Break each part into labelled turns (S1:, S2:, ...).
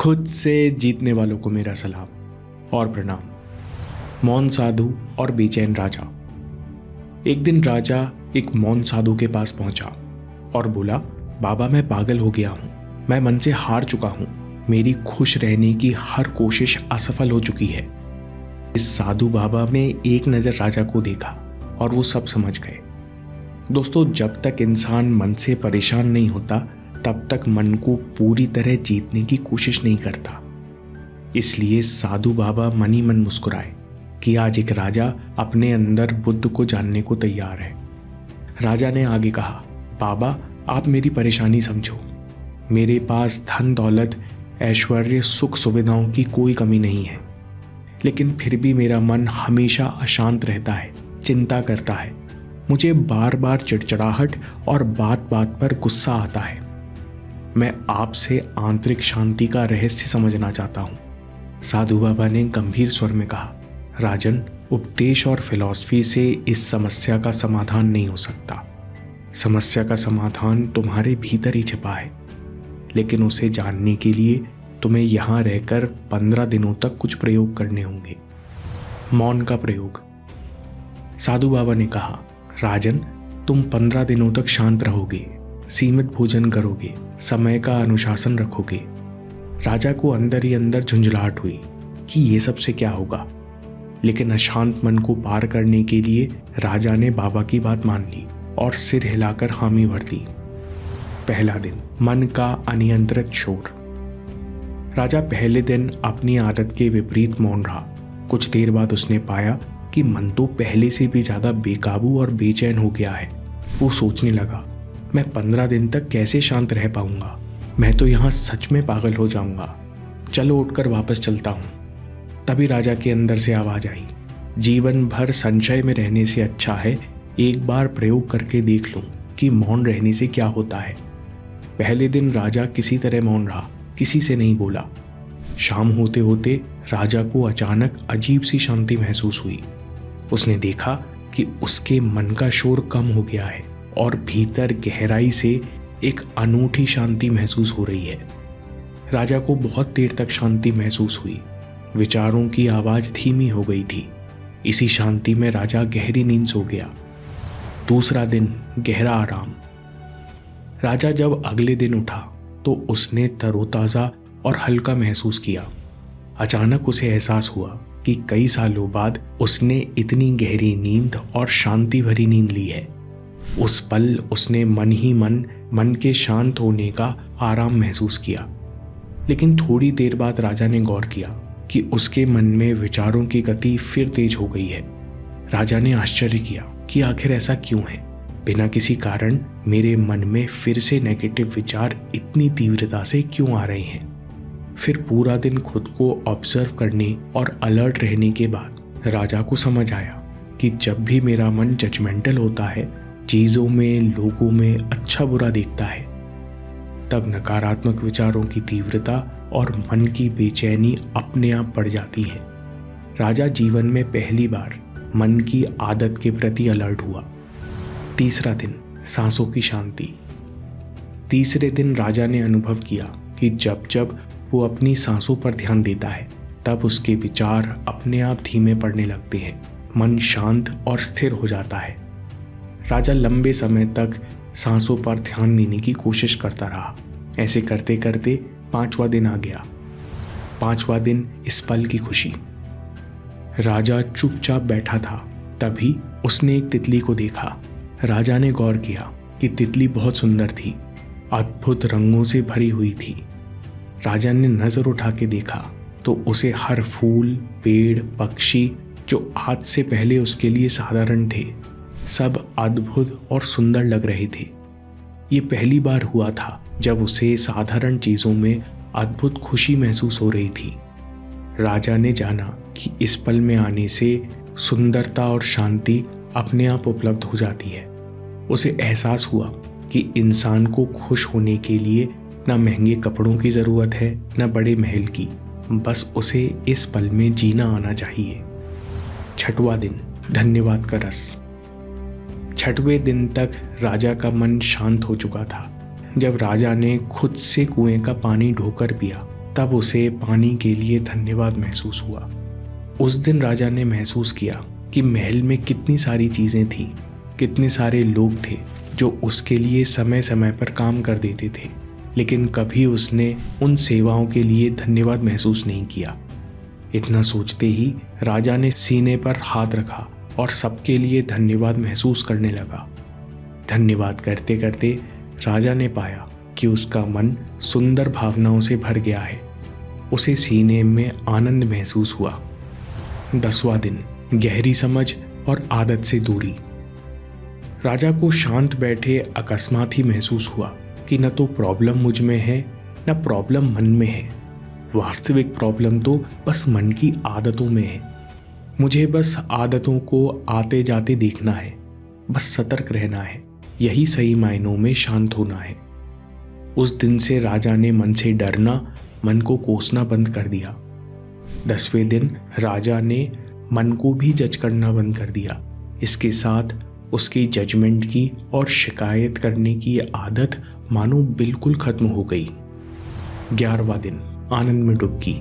S1: खुद से जीतने वालों को मेरा सलाम और प्रणाम। मौन साधु और बेचैन राजा। एक दिन राजा एक मौन साधु के पास पहुंचा और बोला, बाबा मैं पागल हो गया हूं, मैं मन से हार चुका हूं, मेरी खुश रहने की हर कोशिश असफल हो चुकी है। इस साधु बाबा ने एक नजर राजा को देखा और वो सब समझ गए। दोस्तों, जब तक इंसान मन से परेशान नहीं होता तब तक मन को पूरी तरह जीतने की कोशिश नहीं करता। इसलिए साधु बाबा मन ही मन मुस्कुराए कि आज एक राजा अपने अंदर बुद्ध को जानने को तैयार है। राजा ने आगे कहा, बाबा आप मेरी परेशानी समझो। मेरे पास धन दौलत ऐश्वर्य सुख सुविधाओं की कोई कमी नहीं है, लेकिन फिर भी मेरा मन हमेशा अशांत रहता है, चिंता करता है। मुझे बार बार चिड़चिड़ाहट और बात बात पर गुस्सा आता है। मैं आपसे आंतरिक शांति का रहस्य समझना चाहता हूं। साधु बाबा ने गंभीर स्वर में कहा, राजन, उपदेश और फिलॉसफी से इस समस्या का समाधान नहीं हो सकता। समस्या का समाधान तुम्हारे भीतर ही छिपा है, लेकिन उसे जानने के लिए तुम्हें यहां रहकर 15 दिनों तक कुछ प्रयोग करने होंगे। मौन का प्रयोग। साधु बाबा ने कहा, राजन, तुम 15 दिनों तक शांत रहोगे, सीमित भोजन करोगे, समय का अनुशासन रखोगे। राजा को अंदर ही अंदर झुंझलाहट हुई कि ये सबसे क्या होगा, लेकिन अशांत मन को पार करने के लिए राजा ने बाबा की बात मान ली और सिर हिलाकर हामी भर दी। पहला दिन, मन का अनियंत्रित शोर। राजा पहले दिन अपनी आदत के विपरीत मौन रहा। कुछ देर बाद उसने पाया कि मन तो पहले से भी ज्यादा बेकाबू और बेचैन हो गया है। वो सोचने लगा, मैं 15 दिन तक कैसे शांत रह पाऊंगा? मैं तो यहाँ सच में पागल हो जाऊंगा। चलो उठकर वापस चलता हूँ। तभी राजा के अंदर से आवाज आई, जीवन भर संशय में रहने से अच्छा है एक बार प्रयोग करके देख लूं कि मौन रहने से क्या होता है। पहले दिन राजा किसी तरह मौन रहा, किसी से नहीं बोला। शाम होते होते राजा को अचानक अजीब सी शांति महसूस हुई। उसने देखा कि उसके मन का शोर कम हो गया है और भीतर गहराई से एक अनूठी शांति महसूस हो रही है। राजा को बहुत देर तक शांति महसूस हुई। विचारों की आवाज धीमी हो गई थी। इसी शांति में राजा गहरी नींद सो गया। दूसरा दिन, गहरा आराम। राजा जब अगले दिन उठा तो उसने तरोताजा और हल्का महसूस किया। अचानक उसे एहसास हुआ कि कई सालों बाद उसने इतनी गहरी नींद और शांति भरी नींद ली है। उस पल उसने मन ही मन के शांत होने का आराम महसूस किया। लेकिन थोड़ी देर बाद राजा ने गौर किया कि उसके मन में विचारों की गति फिर तेज हो गई है। राजा ने आश्चर्य किया कि आखिर ऐसा क्यों है? बिना किसी कारण मेरे मन में फिर से नेगेटिव विचार इतनी तीव्रता से क्यों आ रहे हैं? फिर पूरा दिन खुद को ऑब्जर्व करने और अलर्ट रहने के बाद राजा को समझ आया कि जब भी मेरा मन जजमेंटल होता है, चीजों में, लोगों में अच्छा बुरा देखता है, तब नकारात्मक विचारों की तीव्रता और मन की बेचैनी अपने आप बढ़ जाती है। राजा जीवन में पहली बार मन की आदत के प्रति अलर्ट हुआ। तीसरा दिन, सांसों की शांति। तीसरे दिन राजा ने अनुभव किया कि जब जब वो अपनी सांसों पर ध्यान देता है तब उसके विचार अपने आप धीमे पड़ने लगते हैं। मन शांत और स्थिर हो जाता है। राजा लंबे समय तक सांसों पर ध्यान देने की कोशिश करता रहा। ऐसे करते करते 5वां दिन आ गया। 5वां दिन, इस पल की खुशी। राजा चुपचाप बैठा था। तभी उसने एक तितली को देखा। राजा ने गौर किया कि तितली बहुत सुंदर थी, अद्भुत रंगों से भरी हुई थी। राजा ने नजर उठा के देखा तो उसे हर फूल, पेड़, पक्षी जो आज से पहले उसके लिए साधारण थे, सब अद्भुत और सुंदर लग रहे थे। ये पहली बार हुआ था जब उसे साधारण चीजों में अद्भुत खुशी महसूस हो रही थी। राजा ने जाना कि इस पल में आने से सुंदरता और शांति अपने आप उपलब्ध हो जाती है। उसे एहसास हुआ कि इंसान को खुश होने के लिए न महंगे कपड़ों की जरूरत है, न बड़े महल की, बस उसे इस पल में जीना आना चाहिए। 6वां दिन, धन्यवाद का रस। 6वें दिन तक राजा का मन शांत हो चुका था। जब राजा ने खुद से कुएं का पानी ढोकर पिया तब उसे पानी के लिए धन्यवाद महसूस हुआ। उस दिन राजा ने महसूस किया कि महल में कितनी सारी चीज़ें थीं, कितने सारे लोग थे जो उसके लिए समय समय पर काम कर देते थे, लेकिन कभी उसने उन सेवाओं के लिए धन्यवाद महसूस नहीं किया। इतना सोचते ही राजा ने सीने पर हाथ रखा और सबके लिए धन्यवाद महसूस करने लगा। धन्यवाद करते करते राजा ने पाया कि उसका मन सुंदर भावनाओं से भर गया है। उसे सीने में आनंद महसूस हुआ। 10वां दिन, गहरी समझ और आदत से दूरी। राजा को शांत बैठे अकस्मात ही महसूस हुआ कि न तो प्रॉब्लम मुझ में है, न प्रॉब्लम मन में है। वास्तविक प्रॉब्लम तो बस मन की आदतों में है। मुझे बस आदतों को आते जाते देखना है, बस सतर्क रहना है, यही सही मायनों में शांत होना है। उस दिन से राजा ने मन से डरना, मन को कोसना बंद कर दिया। 10वें दिन राजा ने मन को भी जज करना बंद कर दिया। इसके साथ उसकी जजमेंट की और शिकायत करने की आदत मानो बिल्कुल खत्म हो गई। 11वां दिन, आनंद में डुबकी।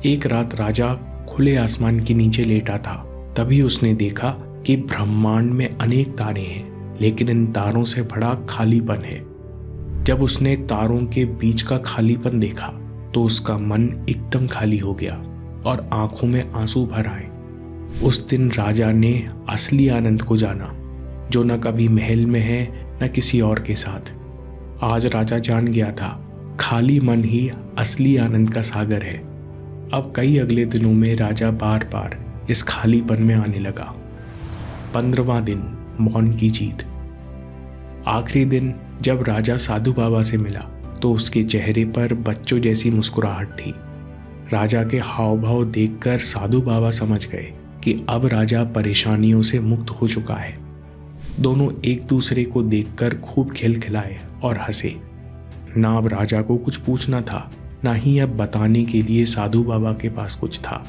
S1: एक रात राजा खुले आसमान के नीचे लेटा था। तभी उसने देखा कि ब्रह्मांड में अनेक तारे हैं, लेकिन इन तारों से बड़ा खालीपन है। जब उसने तारों के बीच का खालीपन देखा तो उसका मन एकदम खाली हो गया और आंखों में आंसू भर आए। उस दिन राजा ने असली आनंद को जाना, जो न कभी महल में है न किसी और के साथ। आज राजा जान गया था, खाली मन ही असली आनंद का सागर है। अब कई अगले दिनों में राजा बार बार इस खालीपन में आने लगा। 15वां दिन, मौन की जीत। आखिरी दिन जब राजा साधु बाबा से मिला तो उसके चेहरे पर बच्चों जैसी मुस्कुराहट थी। राजा के हाव भाव देखकर साधु बाबा समझ गए कि अब राजा परेशानियों से मुक्त हो चुका है। दोनों एक दूसरे को देखकर खूब खिलखिलाए और हंसे। ना अब राजा को कुछ पूछना था, ना ही अब बताने के लिए साधु बाबा के पास कुछ था।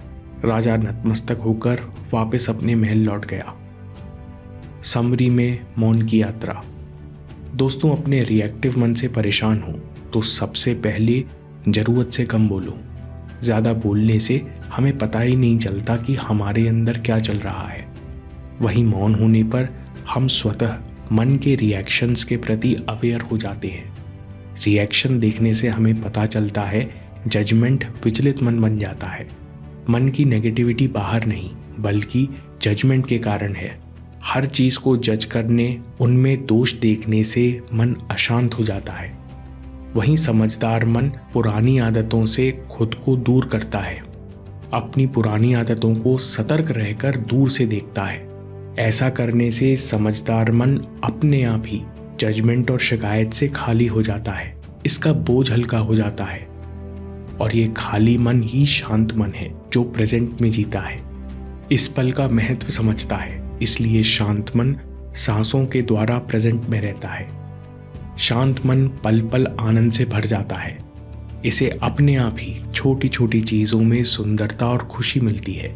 S1: राजा नतमस्तक होकर वापस अपने महल लौट गया। समरी में मौन की यात्रा। दोस्तों, अपने रिएक्टिव मन से परेशान हो तो सबसे पहले जरूरत से कम बोलो। ज़्यादा बोलने से हमें पता ही नहीं चलता कि हमारे अंदर क्या चल रहा है। वहीं मौन होने पर हम स्वतः मन के रिएक्शंस के प्रति अवेयर हो जाते हैं। रिएक्शन देखने से हमें पता चलता है जजमेंट विचलित मन बन जाता है। मन की नेगेटिविटी बाहर नहीं बल्कि जजमेंट के कारण है। हर चीज़ को जज करने, उनमें दोष देखने से मन अशांत हो जाता है। वहीं समझदार मन पुरानी आदतों से खुद को दूर करता है, अपनी पुरानी आदतों को सतर्क रहकर दूर से देखता है। ऐसा करने से समझदार मन अपने आप ही जजमेंट और शिकायत से खाली हो जाता है, इसका बोझ हल्का हो जाता है। और ये खाली मन ही शांत मन है जो प्रेजेंट में जीता है, इस पल का महत्व समझता है। इसलिए शांत मन सांसों के द्वारा प्रेजेंट में रहता है। शांत मन पल पल आनंद से भर जाता है। इसे अपने आप ही छोटी छोटी चीज़ों में सुंदरता और खुशी मिलती है।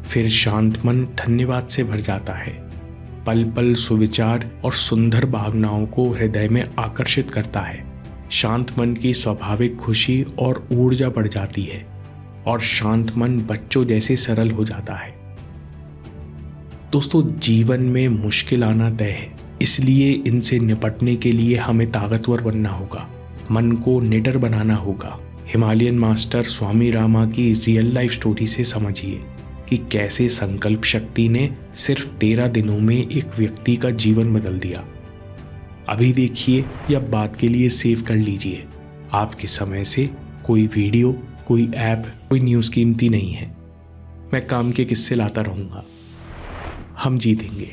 S1: फिर शांत मन धन्यवाद से भर जाता है। पल पल सुविचार और सुंदर भावनाओं को हृदय में आकर्षित करता है। शांत मन की स्वाभाविक खुशी और ऊर्जा बढ़ जाती है और शांत मन बच्चों जैसे सरल हो जाता है। दोस्तों, जीवन में मुश्किल आना तय है, इसलिए इनसे निपटने के लिए हमें ताकतवर बनना होगा, मन को निडर बनाना होगा। हिमालयन मास्टर स्वामी रामा की रियल लाइफ स्टोरी से समझिए कि कैसे संकल्प शक्ति ने सिर्फ 13 दिनों में एक व्यक्ति का जीवन बदल दिया। अभी देखिए या बात के लिए सेव कर लीजिए। आपके समय से कोई वीडियो, कोई ऐप, कोई न्यूज़ कीमती नहीं है। मैं काम के किस्से लाता रहूँगा। हम जीतेंगे।